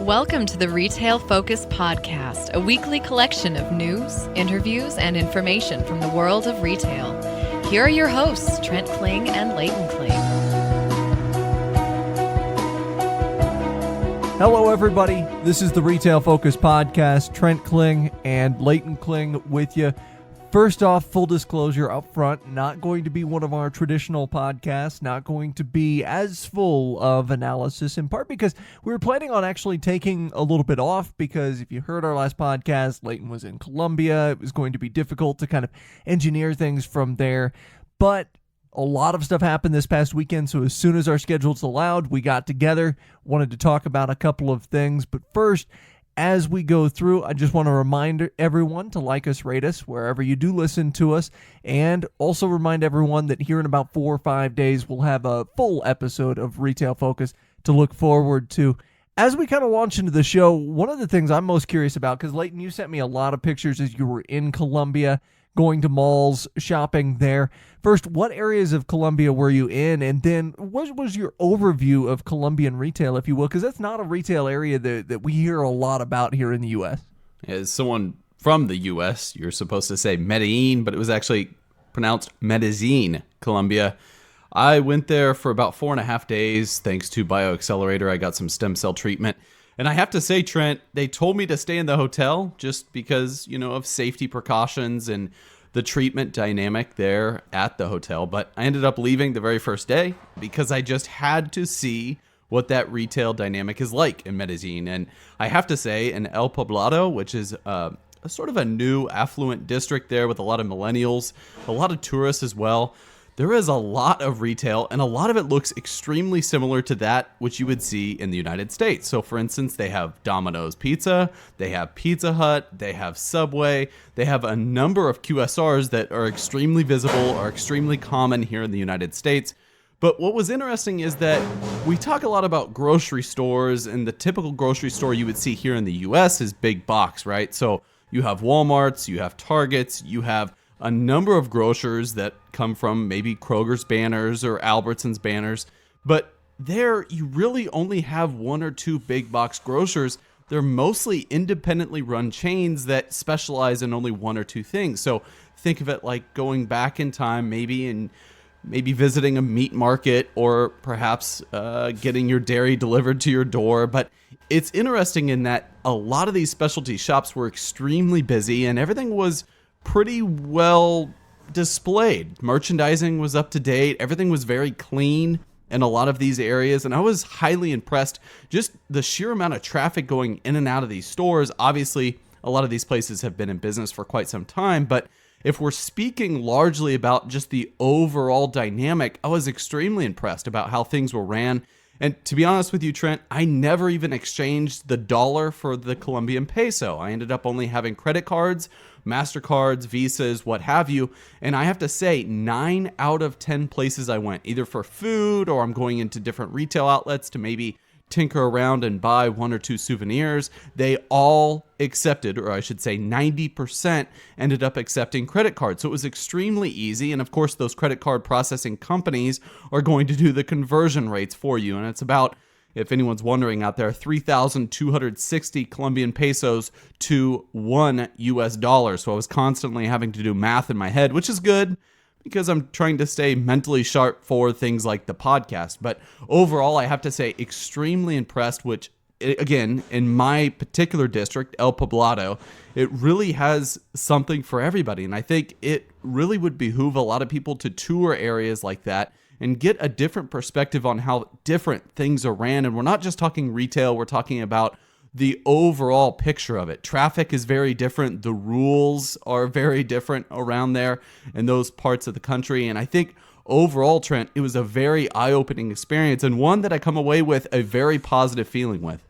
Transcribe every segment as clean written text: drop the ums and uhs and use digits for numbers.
Welcome to the Retail Focus Podcast, a weekly collection of news, interviews, and information from the world of retail. Here are your hosts, Trent Kling and Leighton Kling. Hello, everybody. This is the Retail Focus Podcast. Trent Kling and Leighton Kling with you. First off, full disclosure up front, not going to be one of our traditional podcasts, not going to be as full of analysis, in part because we were planning on actually taking a little bit off, because if you heard our last podcast, Leighton was in Colombia. It was going to be difficult to kind of engineer things from there, but a lot of stuff happened this past weekend, so as soon as our schedules allowed, we got together, wanted to talk about a couple of things, but first, as we go through, I just want to remind everyone to like us, rate us, wherever you do listen to us, and also remind everyone that here in about 4 or 5 days, we'll have a full episode of Retail Focus to look forward to. As we kind of launch into the show, one of the things I'm most curious about, because Leighton, you sent me a lot of pictures as you were in Colombia, going to malls, shopping there. First, what areas of Colombia were you in? And then what was your overview of Colombian retail, if you will? Because that's not a retail area that we hear a lot about here in the U.S. As someone from the U.S., you're supposed to say Medellin, but it was actually pronounced Medellin, Colombia. I went there for about 4.5 days. Thanks to BioAccelerator, I got some stem cell treatment. And I have to say, Trent, they told me to stay in the hotel just because, of safety precautions and the treatment dynamic there at the hotel. But I ended up leaving the very first day because I just had to see what that retail dynamic is like in Medellin. And I have to say, in El Poblado, which is a sort of a new affluent district there with a lot of millennials, a lot of tourists as well, there is a lot of retail, and a lot of it looks extremely similar to that which you would see in the United States. So, for instance, they have Domino's Pizza, they have Pizza Hut, they have Subway, they have a number of QSRs that are extremely visible, are extremely common here in the United States. But what was interesting is that we talk a lot about grocery stores, and the typical grocery store you would see here in the U.S. is big box, right? So you have Walmarts, you have Targets, you have a number of grocers that come from maybe Kroger's banners or Albertsons banners, but there you really only have 1 or 2 big box grocers. They're mostly independently run chains that specialize in only 1 or 2 things. So think of it like going back in time, maybe visiting a meat market, or perhaps getting your dairy delivered to your door. But it's interesting in that a lot of these specialty shops were extremely busy and everything was pretty well displayed. Merchandising was up to date. Everything was very clean in a lot of these areas. And I was highly impressed. Just the sheer amount of traffic going in and out of these stores. Obviously, a lot of these places have been in business for quite some time. But if we're speaking largely about just the overall dynamic, I was extremely impressed about how things were ran. And to be honest with you, Trent, I never even exchanged the dollar for the Colombian peso. I ended up only having credit cards, MasterCards, Visas, what have you. And I have to say, 9 out of 10 places I went, either for food or I'm going into different retail outlets to maybe tinker around and buy 1 or 2 souvenirs, they all accepted, or I should say 90% ended up accepting credit cards. So it was extremely easy. And of course, those credit card processing companies are going to do the conversion rates for you. And it's about, if anyone's wondering out there, 3,260 Colombian pesos to $1 US. So I was constantly having to do math in my head, which is good, because I'm trying to stay mentally sharp for things like the podcast. But overall, I have to say, extremely impressed, which, again, in my particular district, El Poblado, it really has something for everybody. And I think it really would behoove a lot of people to tour areas like that and get a different perspective on how different things are ran. And we're not just talking retail, we're talking about the overall picture of it. Traffic is very different. The rules are very different around there in those parts of the country. And I think overall, Trent, it was a very eye-opening experience and one that I come away with a very positive feeling with.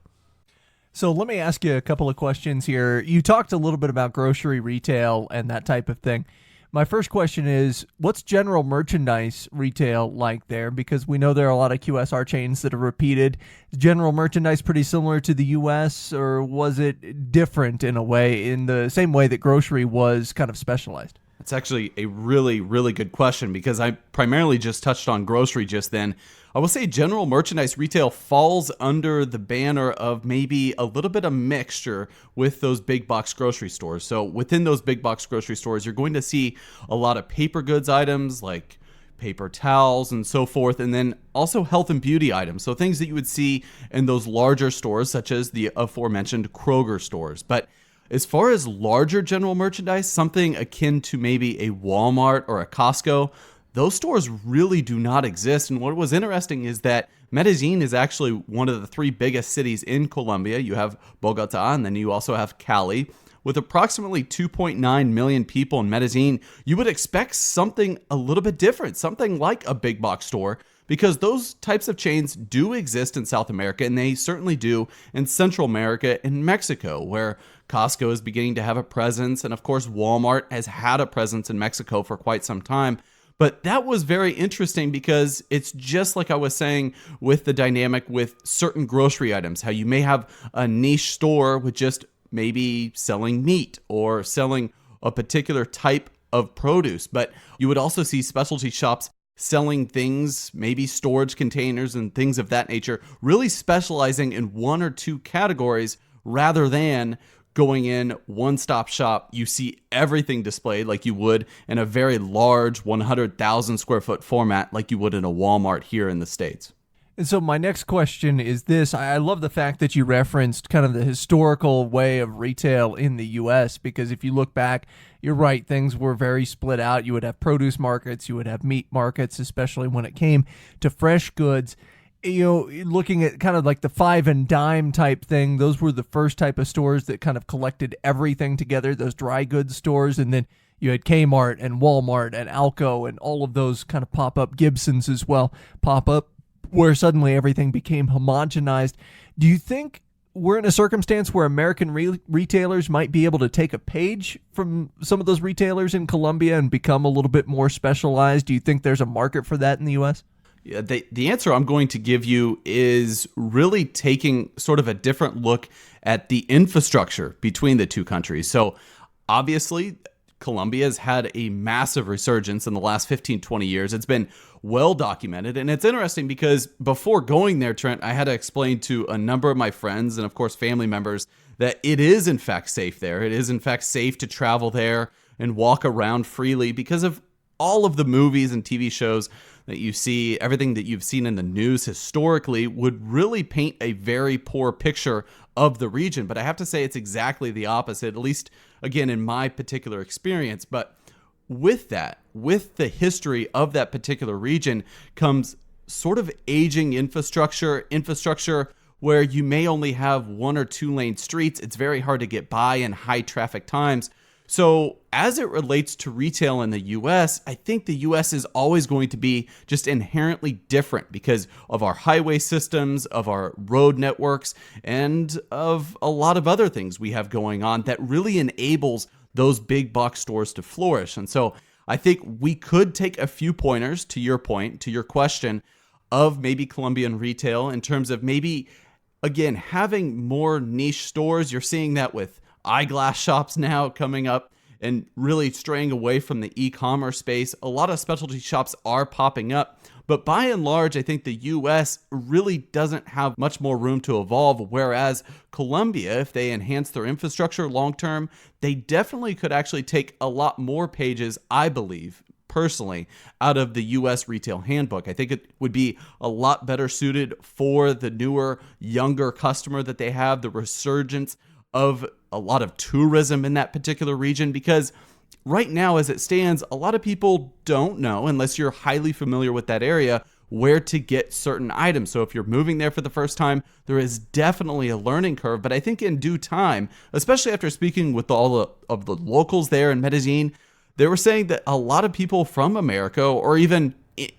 So let me ask you a couple of questions here. You talked a little bit about grocery retail and that type of thing. My first question is, what's general merchandise retail like there? Because we know there are a lot of QSR chains that are repeated. Is general merchandise pretty similar to the U.S., or was it different in a way, in the same way that grocery was kind of specialized? It's actually a really, really good question because I primarily just touched on grocery just then. I will say general merchandise retail falls under the banner of maybe a little bit of mixture with those big box grocery stores. So within those big box grocery stores, you're going to see a lot of paper goods items like paper towels and so forth, and then also health and beauty items. So things that you would see in those larger stores, such as the aforementioned Kroger stores. But as far as larger general merchandise, something akin to maybe a Walmart or a Costco, those stores really do not exist. And what was interesting is that Medellin is actually one of the three biggest cities in Colombia. You have Bogota, and then you also have Cali. With approximately 2.9 million people in Medellin, you would expect something a little bit different, something like a big box store, because those types of chains do exist in South America, and they certainly do in Central America and Mexico, where Costco is beginning to have a presence, and of course Walmart has had a presence in Mexico for quite some time. But that was very interesting because it's just like I was saying with the dynamic with certain grocery items, how you may have a niche store with just maybe selling meat or selling a particular type of produce, but you would also see specialty shops selling things, maybe storage containers and things of that nature, really specializing in one or two categories rather than going in one-stop shop. You see everything displayed like you would in a very large 100,000 square foot format like you would in a Walmart here in the States. And so my next question is this. I love the fact that you referenced kind of the historical way of retail in the U.S., because if you look back, you're right, things were very split out. You would have produce markets, you would have meat markets, especially when it came to fresh goods. You know, looking at kind of like the five and dime type thing, those were the first type of stores that kind of collected everything together, those dry goods stores. And then you had Kmart and Walmart and Alco and all of those kind of pop up, Gibsons as well, pop up, where suddenly everything became homogenized. Do you think we're in a circumstance where American retailers might be able to take a page from some of those retailers in Colombia and become a little bit more specialized? Do you think there's a market for that in the U.S.? Yeah, the answer I'm going to give you is really taking sort of a different look at the infrastructure between the two countries. So obviously, Colombia has had a massive resurgence in the last 15, 20 years. It's been well documented. And it's interesting because before going there, Trent, I had to explain to a number of my friends and, of course, family members that it is, in fact, safe there. It is, in fact, safe to travel there and walk around freely because of all of the movies and TV shows that you see. Everything that you've seen in the news historically would really paint a very poor picture of the region. But I have to say it's exactly the opposite, at least, again, in my particular experience. But with that, with the history of that particular region comes sort of aging infrastructure where you may only have 1 or 2 lane streets. It's very hard to get by in high traffic times. So as it relates to retail in the U.S., I think the U.S. is always going to be just inherently different because of our highway systems, of our road networks, and of a lot of other things we have going on that really enables those big box stores to flourish. And so I think we could take a few pointers to your point, to your question of maybe Colombian retail in terms of maybe, again, having more niche stores. You're seeing that with eyeglass shops now coming up and really straying away from the e-commerce space. A lot of specialty shops are popping up, but by and large, I think the U.S. really doesn't have much more room to evolve, whereas Colombia, if they enhance their infrastructure long-term, they definitely could actually take a lot more pages, I believe, personally, out of the U.S. retail handbook. I think it would be a lot better suited for the newer, younger customer that they have, the resurgence of a lot of tourism in that particular region, because right now, as it stands, a lot of people don't know, unless you're highly familiar with that area, where to get certain items. So if you're moving there for the first time, there is definitely a learning curve. But I think in due time, especially after speaking with all of the locals there in Medellin, they were saying that a lot of people from America, or even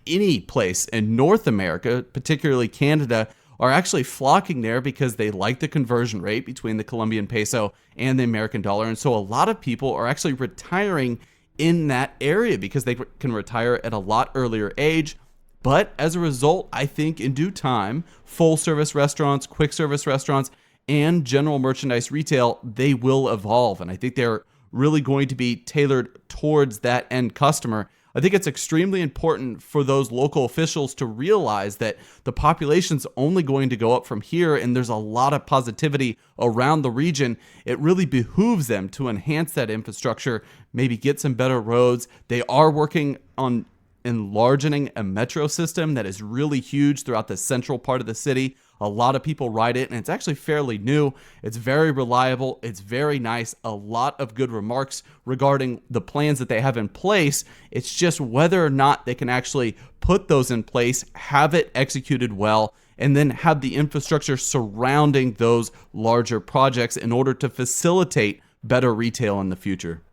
any place in North America, particularly Canada, are actually flocking there because they like the conversion rate between the Colombian peso and the American dollar. And so a lot of people are actually retiring in that area because they can retire at a lot earlier age. But as a result, I think in due time, full service restaurants, quick service restaurants, and general merchandise retail, they will evolve. And I think they're really going to be tailored towards that end customer. I think it's extremely important for those local officials to realize that the population's only going to go up from here, and there's a lot of positivity around the region. It really behooves them to enhance that infrastructure, maybe get some better roads. They are working on enlarging a metro system that is really huge throughout the central part of the city. A lot of people ride it, and it's actually fairly new. It's very reliable. It's very nice. A lot of good remarks regarding the plans that they have in place. It's just whether or not they can actually put those in place, have it executed well, and then have the infrastructure surrounding those larger projects in order to facilitate better retail in the future.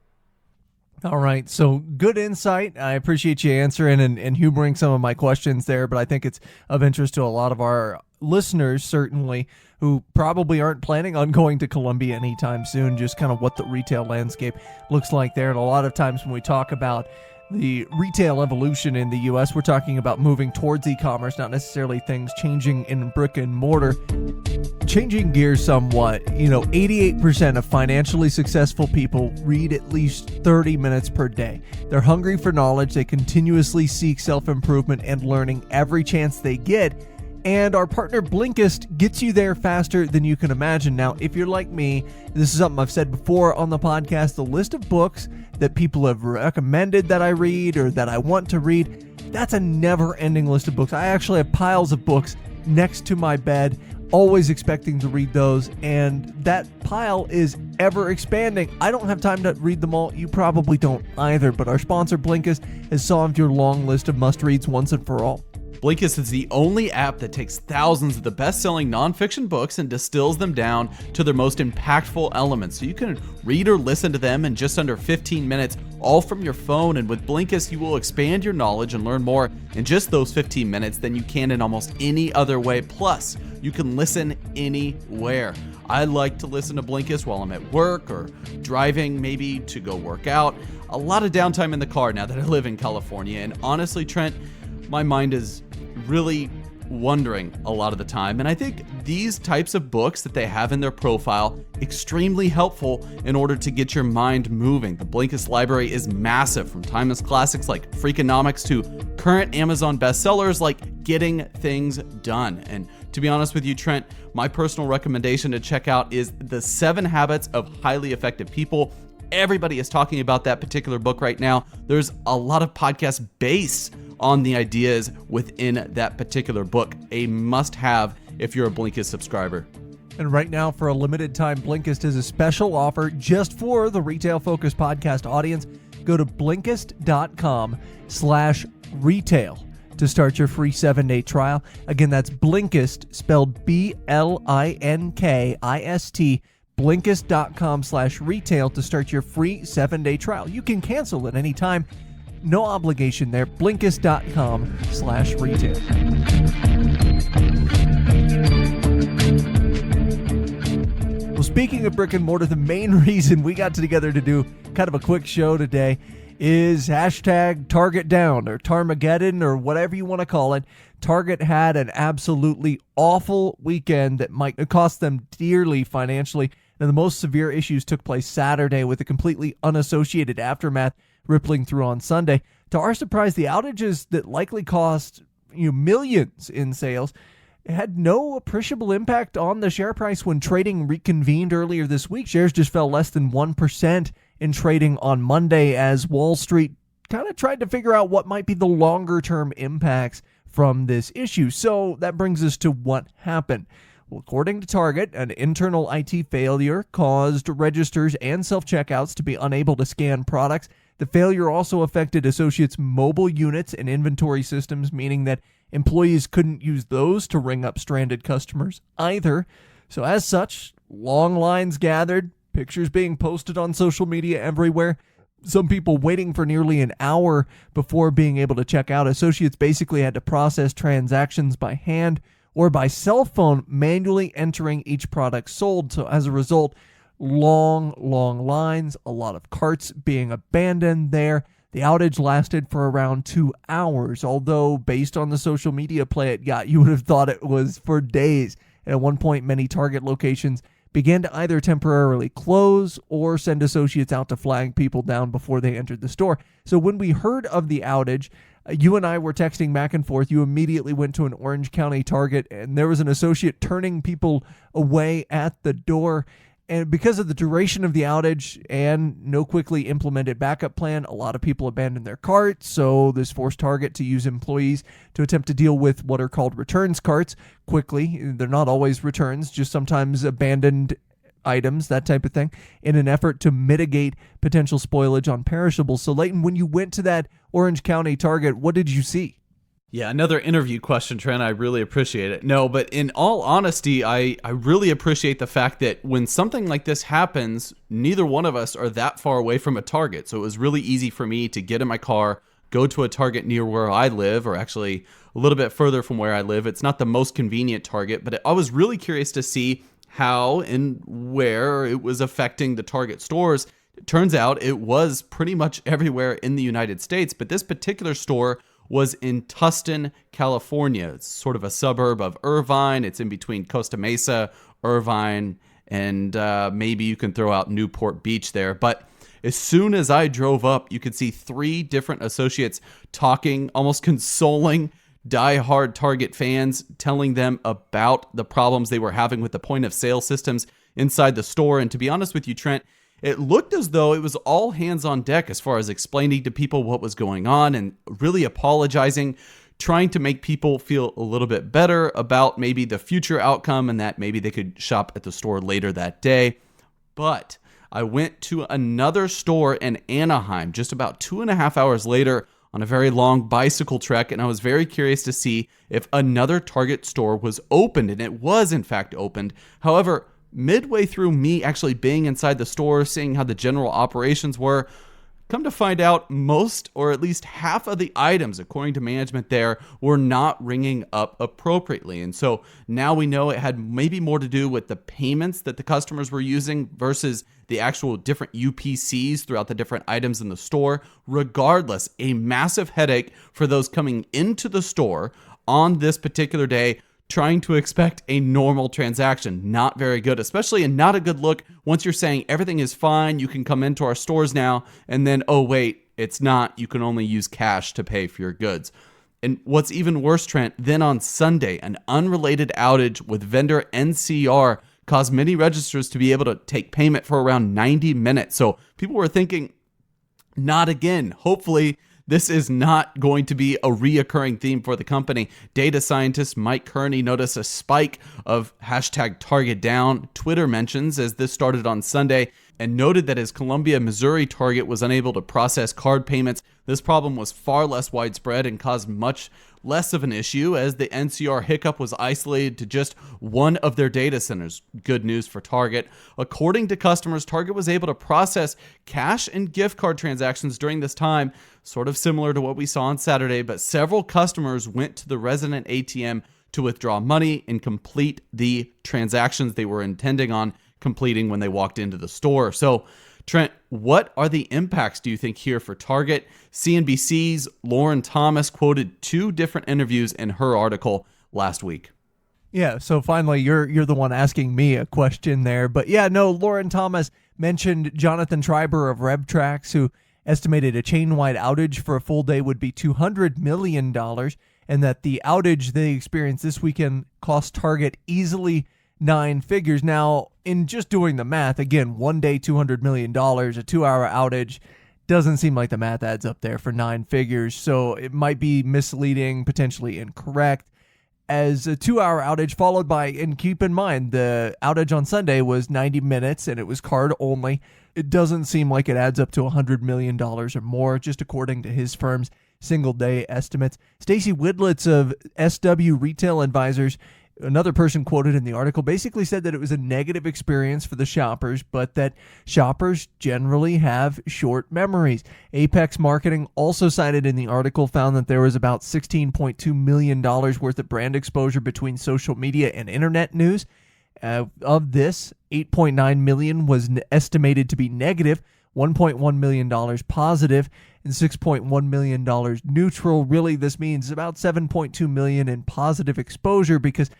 All right, so good insight. I appreciate you answering and humoring some of my questions there, but I think it's of interest to a lot of our listeners, certainly, who probably aren't planning on going to Colombia anytime soon, just kind of what the retail landscape looks like there. And a lot of times when we talk about the retail evolution in the U.S., we're talking about moving towards e-commerce, not necessarily things changing in brick and mortar. Changing gears somewhat, 88% of financially successful people read at least 30 minutes per day. They're hungry for knowledge. They continuously seek self-improvement and learning every chance they get. And our partner Blinkist gets you there faster than you can imagine. Now, if you're like me, this is something I've said before on the podcast, the list of books that people have recommended that I read or that I want to read, that's a never-ending list of books. I actually have piles of books next to my bed, always expecting to read those, and that pile is ever expanding. I don't have time to read them all. You probably don't either, but our sponsor Blinkist has solved your long list of must-reads once and for all. Blinkist is the only app that takes thousands of the best-selling nonfiction books and distills them down to their most impactful elements. So you can read or listen to them in just under 15 minutes, all from your phone. And with Blinkist, you will expand your knowledge and learn more in just those 15 minutes than you can in almost any other way. Plus, you can listen anywhere. I like to listen to Blinkist while I'm at work or driving, maybe to go work out. A lot of downtime in the car now that I live in California. And honestly, Trent, my mind is really wondering a lot of the time, and I think these types of books that they have in their profile extremely helpful in order to get your mind moving. The Blinkist library is massive, from timeless classics like Freakonomics to current Amazon bestsellers like Getting Things Done. And to be honest with you, Trent, my personal recommendation to check out is The 7 Habits of Highly Effective People. Everybody is talking about that particular book right now. There's a lot of podcasts based on the ideas within that particular book. A must-have if you're a Blinkist subscriber. And right now, for a limited time, Blinkist has a special offer just for the Retail Focus podcast audience. Go to Blinkist.com/retail to start your free 7-day trial. Again, that's Blinkist, spelled Blinkist, Blinkist.com/retail to start your free 7-day trial. You can cancel at any time. No obligation there. Blinkist.com/retail. Well, speaking of brick and mortar, the main reason we got together to do kind of a quick show today is hashtag Target Down or Tarmageddon or whatever you want to call it. Target had an absolutely awful weekend that might cost them dearly financially. And the most severe issues took place Saturday with a completely unassociated aftermath rippling through on Sunday. To our surprise, the outages that likely cost millions in sales had no appreciable impact on the share price when trading reconvened earlier this week. Shares just fell less than 1% in trading on Monday as Wall Street kind of tried to figure out what might be the longer-term impacts from this issue. So that brings us to what happened. Well, according to Target, an internal IT failure caused registers and self-checkouts to be unable to scan products. The failure also affected associates' mobile units and inventory systems, meaning that employees couldn't use those to ring up stranded customers either. So as such, long lines gathered, pictures being posted on social media everywhere, some people waiting for nearly an hour before being able to check out. Associates basically had to process transactions by hand or by cell phone, manually entering each product sold. So as a result, long lines, a lot of carts being abandoned there. The outage lasted for around 2 hours, although based on the social media play it got, you would have thought it was for days. And at one point, many Target locations began to either temporarily close or send associates out to flag people down before they entered the store. So when we heard of the outage, you and I were texting back and forth. You immediately went to an Orange County Target, and there was an associate turning people away at the door. And because of the duration of the outage and no quickly implemented backup plan, a lot of people abandoned their carts. So this forced Target to use employees to attempt to deal with what are called returns carts quickly. They're not always returns, just sometimes abandoned items, that type of thing, in an effort to mitigate potential spoilage on perishables. So Leighton, when you went to that Orange County Target, what did you see? Yeah, another interview question, Trent. I really appreciate it. No, but in all honesty, I really appreciate the fact that when something like this happens, neither one of us are that far away from a Target. So it was really easy for me to get in my car, go to a Target near where I live, or actually a little bit further from where I live. It's not the most convenient Target, but I was really curious to see how and where it was affecting the Target stores. It turns out it was pretty much everywhere in the United States, but this particular store was in Tustin, California. It's sort of a suburb of Irvine. It's in between Costa Mesa, Irvine, and maybe you can throw out Newport Beach there. But as soon as I drove up, you could see 3 different associates talking, almost consoling die-hard Target fans, telling them about the problems they were having with the point-of-sale systems inside the store. And to be honest with you, Trent, it looked as though it was all hands on deck as far as explaining to people what was going on and really apologizing, trying to make people feel a little bit better about maybe the future outcome and that maybe they could shop at the store later that day. But I went to another store in Anaheim just about 2.5 hours later on a very long bicycle trek, and I was very curious to see if another Target store was opened, and it was in fact opened. However, midway through me actually being inside the store, seeing how the general operations were, come to find out most, or at least half of the items, according to management there, were not ringing up appropriately. And so now we know it had maybe more to do with the payments that the customers were using versus the actual different UPCs throughout the different items in the store. Regardless, a massive headache for those coming into the store on this particular day, trying to expect a normal transaction. Not very good, especially, and not a good look once you're saying everything is fine, you can come into our stores now, and then, oh wait, it's not, you can only use cash to pay for your goods. And what's even worse, Trent, then on Sunday, an unrelated outage with vendor NCR caused many registers to be able to take payment for around 90 minutes. So people were thinking, not again. Hopefully, this is not going to be a reoccurring theme for the company. Data scientist Mike Kearney noticed a spike of hashtag Target down Twitter mentions as this started on Sunday, and noted that his Colombia, Missouri Target was unable to process card payments. This problem was far less widespread and caused much less of an issue, as the NCR hiccup was isolated to just one of their data centers. Good news for Target. According to customers, Target was able to process cash and gift card transactions during this time, sort of similar to what we saw on Saturday, but several customers went to the resident ATM to withdraw money and complete the transactions they were intending on completing when they walked into the store. So, Trent, what are the impacts, do you think, here for Target? CNBC's Lauren Thomas quoted 2 different interviews in her article last week. Yeah, so finally, you're the one asking me a question there. But yeah, no, Lauren Thomas mentioned Jonathan Treiber of RevTrax, who estimated a chain-wide outage for a full day would be $200 million, and that the outage they experienced this weekend cost Target easily 9 figures. Now, in just doing the math, again, one day, $200 million, a 2-hour outage, doesn't seem like the math adds up there for 9 figures. So it might be misleading, potentially incorrect, as a 2-hour outage followed by, and keep in mind, the outage on Sunday was 90 minutes and it was card only. It doesn't seem like it adds up to $100 million or more, just according to his firm's single-day estimates. Stacy Widlitz of SW Retail Advisors, another person quoted in the article, basically said that it was a negative experience for the shoppers, but that shoppers generally have short memories. Apex Marketing, also cited in the article, found that there was about $16.2 million worth of brand exposure between social media and internet news. Of this, $8.9 million was estimated to be negative, $1.1 million positive, and $6.1 million neutral. Really, this means about $7.2 million in positive exposure, because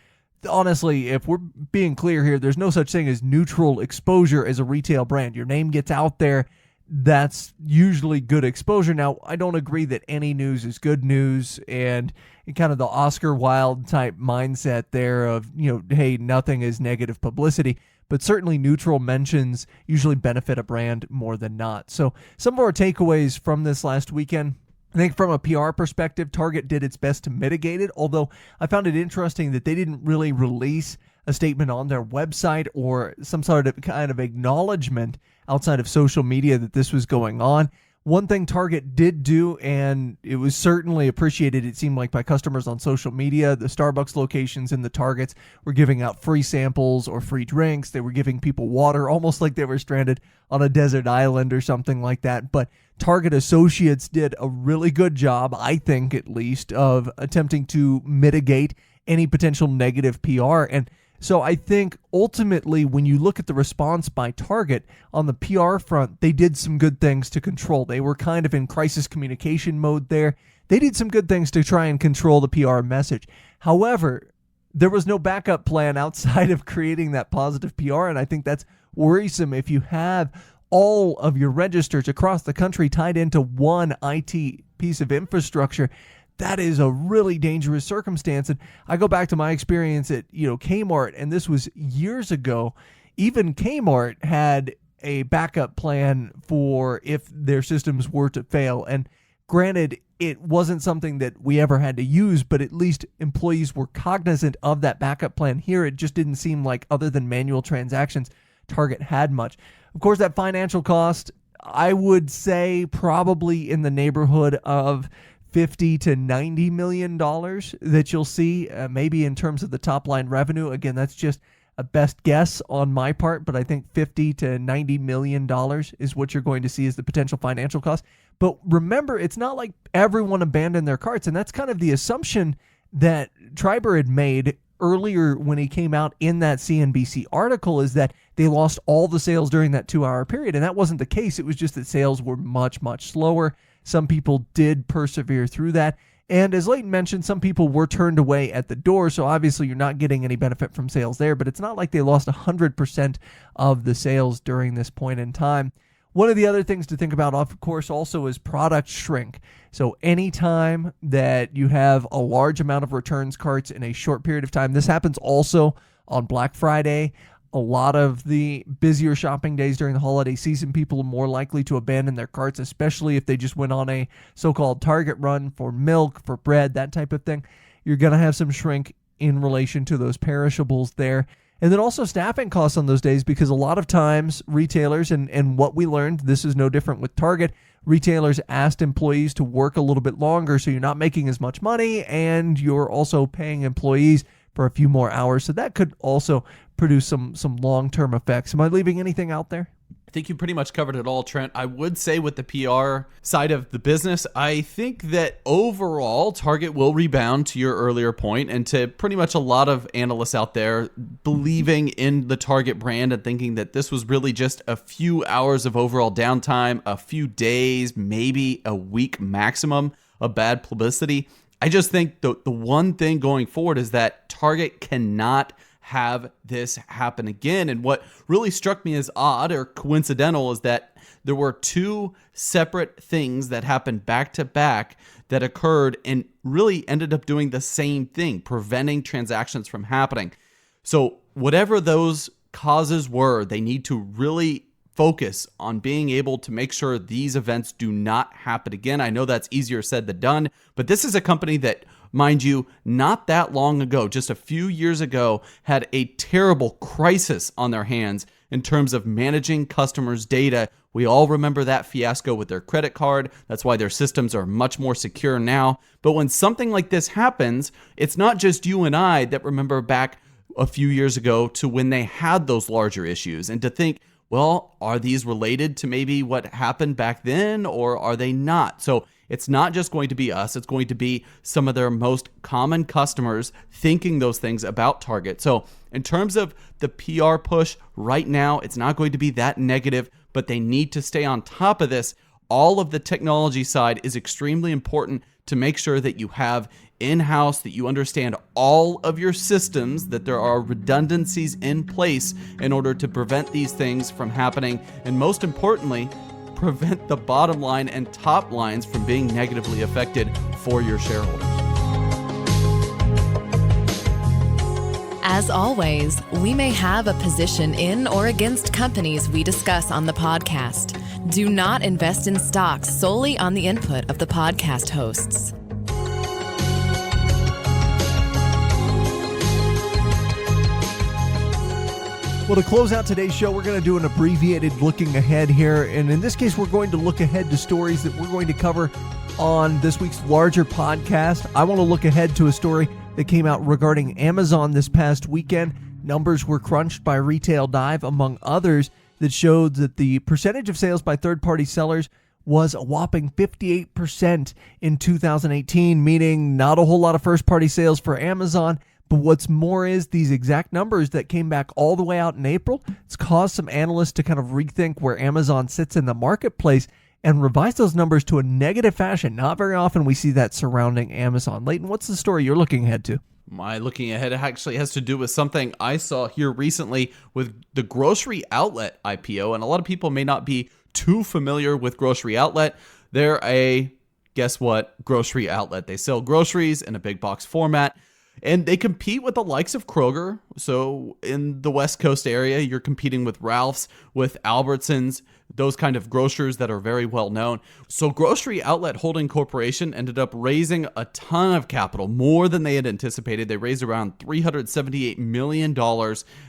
honestly, if we're being clear here, there's no such thing as neutral exposure as a retail brand. Your name gets out there. That's usually good exposure. Now, I don't agree that any news is good news, and kind of the Oscar Wilde type mindset there of, hey, nothing is negative publicity, but certainly neutral mentions usually benefit a brand more than not. So some of our takeaways from this last weekend, I think from a PR perspective, Target did its best to mitigate it, although I found it interesting that they didn't really release a statement on their website or some sort of kind of acknowledgement outside of social media that this was going on. One thing Target did do, and it was certainly appreciated, it seemed like, by customers on social media, the Starbucks locations and the Targets were giving out free samples or free drinks. They were giving people water, almost like they were stranded on a desert island or something like that. But Target associates did a really good job, I think at least, of attempting to mitigate any potential negative PR. And so I think ultimately when you look at the response by Target on the PR front, they did some good things to control. They were kind of in crisis communication mode there. They did some good things to try and control the PR message. However, there was no backup plan outside of creating that positive PR, and I think that's worrisome if you have all of your registers across the country tied into one IT piece of infrastructure. That is a really dangerous circumstance. And I go back to my experience at, Kmart, and this was years ago. Even Kmart had a backup plan for if their systems were to fail. And granted, it wasn't something that we ever had to use, but at least employees were cognizant of that backup plan. Here, it just didn't seem like, other than manual transactions, Target had much. Of course, that financial cost, I would say probably in the neighborhood of $50 to $90 million that you'll see, maybe in terms of the top line revenue. Again, that's just a best guess on my part, but I think $50 to $90 million is what you're going to see as the potential financial cost. But remember, it's not like everyone abandoned their carts, and that's kind of the assumption that Treiber had made earlier when he came out in that CNBC article, is that they lost all the sales during that 2-hour period, and that wasn't the case. It was just that sales were much, much slower. Some people did persevere through that. And as Leighton mentioned, some people were turned away at the door. So obviously you're not getting any benefit from sales there, but it's not like they lost 100% of the sales during this point in time. One of the other things to think about, of course, also is product shrink. So anytime that you have a large amount of returns carts in a short period of time, this happens also on Black Friday. A lot of the busier shopping days during the holiday season, people are more likely to abandon their carts, especially if they just went on a so-called Target run for milk, for bread, that type of thing. You're going to have some shrink in relation to those perishables there. And then also staffing costs on those days, because a lot of times retailers, and what we learned, this is no different with Target, retailers asked employees to work a little bit longer, so you're not making as much money, and you're also paying employees for a few more hours. So that could also produce some long-term effects. Am I leaving anything out there? I think you pretty much covered it all, Trent. I would say with the PR side of the business, I think that overall Target will rebound, to your earlier point, and to pretty much a lot of analysts out there believing in the Target brand and thinking that this was really just a few hours of overall downtime, a few days, maybe a week maximum of bad publicity. I just think the one thing going forward is that Target cannot have this happen again. And what really struck me as odd or coincidental is that there were two separate things that happened back to back that occurred and really ended up doing the same thing, preventing transactions from happening. So whatever those causes were, they need to really focus on being able to make sure these events do not happen again. I know that's easier said than done, but this is a company that, mind you, not that long ago, just a few years ago, had a terrible crisis on their hands in terms of managing customers' data. We all remember that fiasco with their credit card. That's why their systems are much more secure now. But when something like this happens, it's not just you and I that remember back a few years ago to when they had those larger issues, and to think, well, are these related to maybe what happened back then, or are they not? So it's not just going to be us. It's going to be some of their most common customers thinking those things about Target. So in terms of the PR push right now, it's not going to be that negative, but they need to stay on top of this. All of the technology side is extremely important to make sure that you have in-house, that you understand all of your systems, that there are redundancies in place in order to prevent these things from happening, and most importantly, prevent the bottom line and top lines from being negatively affected for your shareholders. As always, we may have a position in or against companies we discuss on the podcast. Do not invest in stocks solely on the input of the podcast hosts. Well, to close out today's show, we're going to do an abbreviated looking ahead here. And in this case, we're going to look ahead to stories that we're going to cover on this week's larger podcast. I want to look ahead to a story that came out regarding Amazon this past weekend. Numbers were crunched by Retail Dive, among others, that showed that the percentage of sales by third-party sellers was a whopping 58% in 2018, meaning not a whole lot of first-party sales for Amazon. But what's more is these exact numbers that came back all the way out in April. It's caused some analysts to kind of rethink where Amazon sits in the marketplace and revise those numbers to a negative fashion. Not very often we see that surrounding Amazon. Leighton, what's the story you're looking ahead to? My looking ahead actually has to do with something I saw here recently with the grocery outlet IPO. And a lot of people may not be too familiar with grocery outlet. They're guess what, grocery outlet. They sell groceries in a big box format. And they compete with the likes of Kroger. So in the West Coast area, you're competing with Ralph's, with Albertsons, those kind of grocers that are very well known. So Grocery Outlet Holding Corporation ended up raising a ton of capital, more than they had anticipated. They raised around $378 million.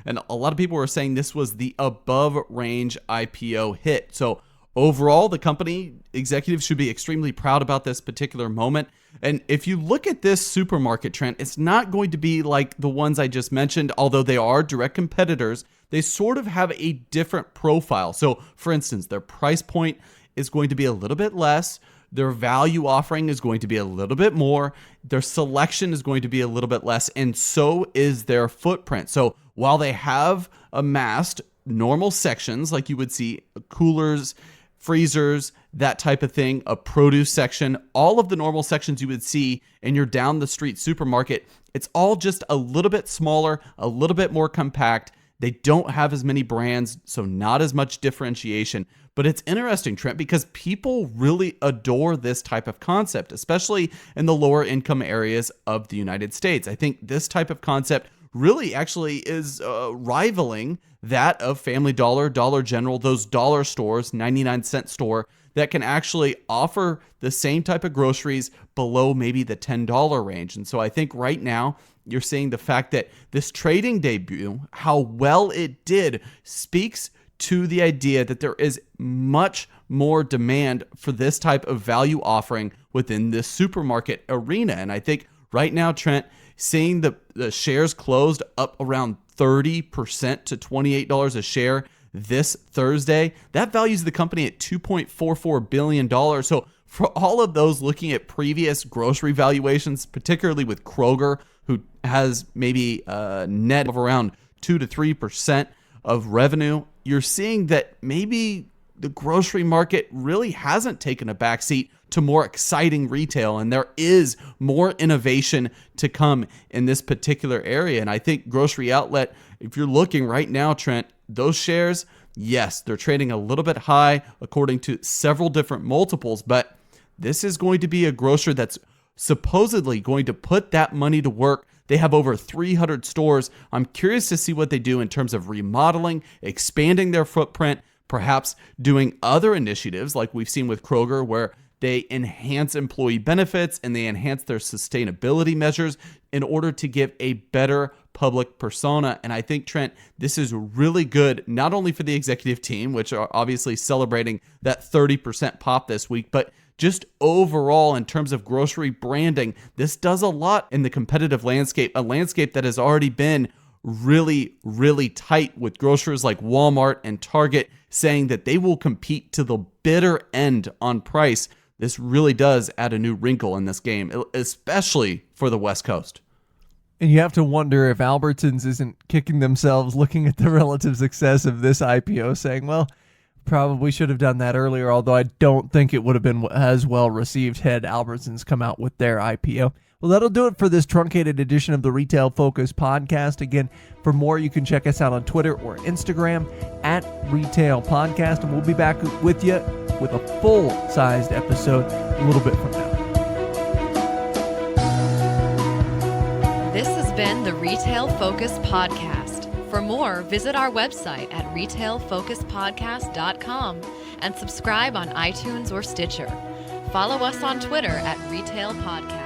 And a lot of people were saying this was the above range IPO hit. So overall, the company executives should be extremely proud about this particular moment. And if you look at this supermarket trend, it's not going to be like the ones I just mentioned, although they are direct competitors. They sort of have a different profile. So, for instance, their price point is going to be a little bit less. Their value offering is going to be a little bit more. Their selection is going to be a little bit less. And so is their footprint. So while they have amassed normal sections like you would see coolers, freezers, that type of thing, a produce section, all of the normal sections you would see in your down the street supermarket, it's all just a little bit smaller, a little bit more compact. They don't have as many brands, so not as much differentiation. But it's interesting, Trent, because people really adore this type of concept, especially in the lower income areas of the United States. I think this type of concept really actually is rivaling that of Family Dollar, Dollar General, those dollar stores, 99-cent store that can actually offer the same type of groceries below maybe the $10 range. And so I think right now you're seeing the fact that this trading debut, how well it did, speaks to the idea that there is much more demand for this type of value offering within this supermarket arena. And I think right now, Trent, seeing the shares closed up around 30% to $28 a share this Thursday, that values the company at $2.44 billion. So for all of those looking at previous grocery valuations, particularly with Kroger, who has maybe a net of around 2 to 3% of revenue, you're seeing that maybe the grocery market really hasn't taken a backseat to more exciting retail, and there is more innovation to come in this particular area. And I think grocery outlet, if you're looking right now, Trent, those shares, yes, they're trading a little bit high according to several different multiples, but this is going to be a grocer that's supposedly going to put that money to work. They have over 300 stores. I'm curious to see what they do in terms of remodeling, expanding their footprint, perhaps doing other initiatives like we've seen with Kroger, where they enhance employee benefits and they enhance their sustainability measures in order to give a better public persona. And I think, Trent, this is really good, not only for the executive team, which are obviously celebrating that 30% pop this week, but just overall in terms of grocery branding. This does a lot in the competitive landscape, a landscape that has already been really, really tight, with grocers like Walmart and Target saying that they will compete to the bitter end on price. This really does add a new wrinkle in this game, especially for the West Coast. And you have to wonder if Albertsons isn't kicking themselves looking at the relative success of this IPO, saying, well, probably should have done that earlier, although I don't think it would have been as well received had Albertsons come out with their IPO. Well, that'll do it for this truncated edition of the Retail Focus podcast. Again, for more, you can check us out on Twitter or Instagram at Retail Podcast, and we'll be back with you with a full-sized episode a little bit from now. This has been the Retail Focus Podcast. For more, visit our website at retailfocuspodcast.com and subscribe on iTunes or Stitcher. Follow us on Twitter at Retail Podcast.